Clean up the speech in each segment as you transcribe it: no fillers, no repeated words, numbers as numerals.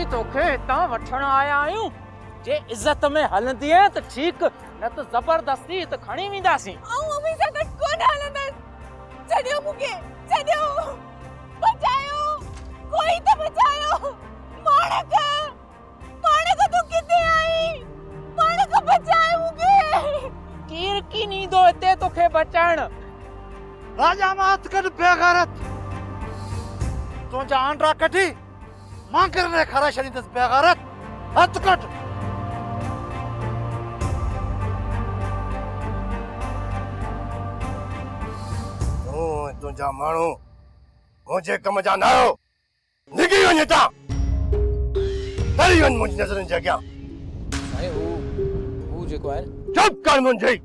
असीं तोखे हितां वठण आया आहियूं। जे इज्जत में हलंदी है त ठीक, न त जबरदस्ती त खणी वेंदासीं। अभी से गट कोन हलंदस। छॾियो मूंखे, छॾियो, बचायो, कोई तो बचायो। माणक तू किथे आई? माणक बचाए मूंखे। केर की नींदो हिते तोखे बचाइण? राजा मात कर बेगैरत। तुझा आंड्रा कटी मां करने खरा शरीदस बेगैरत। हथ कट। तुझा माण्हू मुझे कम जा न आयो। निकिरी वञ हितां। तरी वञ मुंहिंजी नज़रनि जे अॻियां। साईं हू जेको आहे चुप कर मुंहिंजी।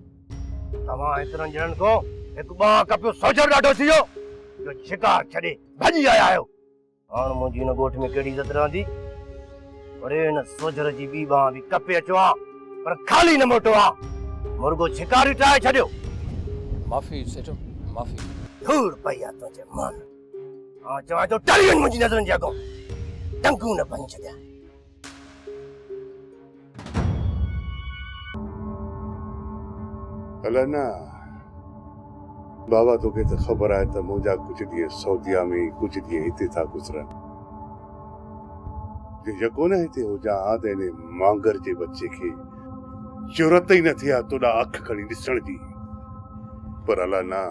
तव्हां एतिरनि ॼणनि खां हिकु ॿां कपियो सोजर ॾाढो थी वियो जो शिकार छॾे भॼी आया आहियो। हाणे मुंहिंजी हिन ॻोठ में कहिड़ी इज़त रहंदी? वरी हिन सोजर जी ॿी ॿां बि कपे अचो आहे, पर ख़ाली न मोटो आहे। मुर्गो शिकारी ठाहे छॾियो। माफ़ी सेठो, माफ़ी। धूड़ पई आहे तुंहिंजे मन। चवां थो टरी वञ मुंहिंजी नज़रनि जे अॻो। टंकू न भञी छॾिया। अलाना बाबा तोखे त ख़बर आहे त मुंहिंजा कुझु ॾींहं सऊदीया में कुझु ॾींहं हिते था गुज़रनि। जे कोन हिते हुजां हा त हिन मांगर जे बच्चे खे जरूरत ई न थी आहे तोॾा अखि खणी ॾिसण जी। पर अलाना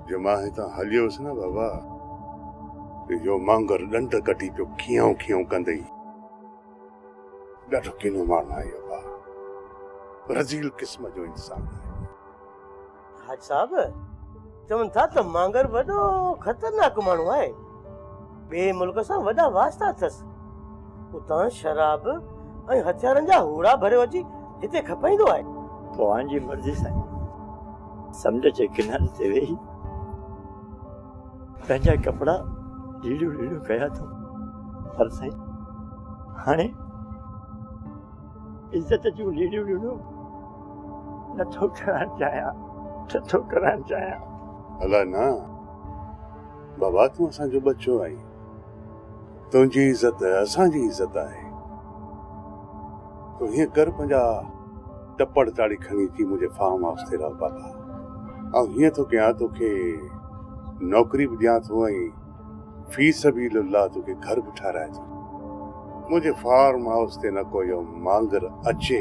जो मां हितां हलियोसि न बाबा, इहो मांगर ॾंड कटी पियो खियाऊं खियाऊं कंदई। ॾाढो किनो माण्हू आहे इहो बा, रज़ील क़िस्म जो इंसान आहे। हाज साहब चवनि था त मांगर वॾो ख़तरनाक माण्हू आहे। ॿिए मुल्क सां वॾा वास्ता अथसि। उतां शराब ऐं हथियारनि जा हूड़ा भरियो अची हिते खपाईंदो आहे। भगवान जी मर्ज़ी सां समुंड जे किनारे ते वेही पंहिंजा कपिड़ा ढीलियूं कया थो। पर साईं हाणे इज़त जूं ढीलियूं नथो करणु चाहियां। अलाना बाबा तूं असांजो बच्चो आई, तुंहिंजी इज़त असांजी इज़त आहे। तूं हीअं कर पंहिंजा टपड़ ताड़ी खणी अची मुंहिंजे फार्म हाउस ते रह बाबा। ऐं हीअं थो कयां तोखे नौकरी बि ॾियां थो ऐं फी सबीलिल्लाह तोखे घर बि ठाराए थो। मुंहिंजे फार्म हाउस ते न को इहो मांगर अचे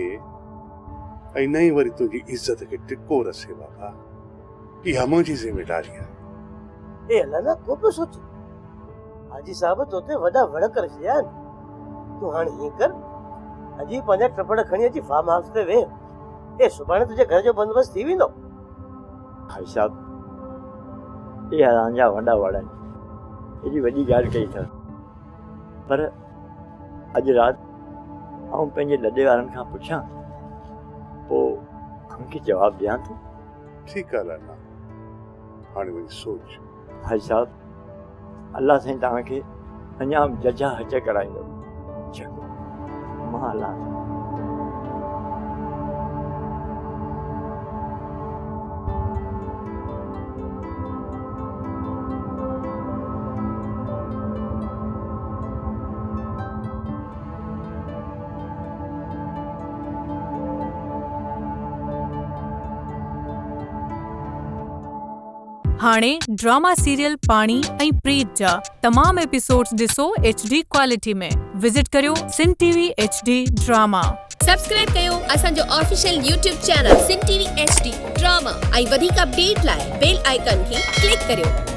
ऐं न ई वरी तुंहिंजी इज़त खे टिको रसे बाबा। इहा मुंहिंजी ज़िमेदारी आहे। ए अलाना को पियो सोचे। हाजी साहब तोते वॾा वड़ करे छॾिया आहिनि। तूं हाणे हीअं कर, अॼु ई पंहिंजा टपड़ खणी अची फार्म हाउस ते वेह। ए सुभाणे तुंहिंजे घर जो बंदोबस्तु थी वेंदो। हाजी साहब इहा तव्हांजा वॾा वड़ आहिनि, एॾी वॾी ॻाल्हि कई अथव। पर अॼु राति आउं पंहिंजे लॾे वारनि खां पुछां, पोइ हुनखे जवाबु ॾियां थो। ठीकु आहे अलाना, हाणे वञी सोच। हाजी साहब अल्लाह साईं तव्हांखे अञा जजा हज कराईंदो। चङो मां अलाह सां। हाणे ड्रामा सीरियल पाणी ऐं प्रीत जा तमाम एपिसोड्स ॾिसो HD क्वालिटी में। विजिट करियो सिन TV HD ड्रामा। सब्सक्राइब कयो असांजो ऑफिशियल YouTube चैनल सिन TV HD ड्रामा ऐं वधीक अपडेट लाइ बेल आइकन खे क्लिक करियो।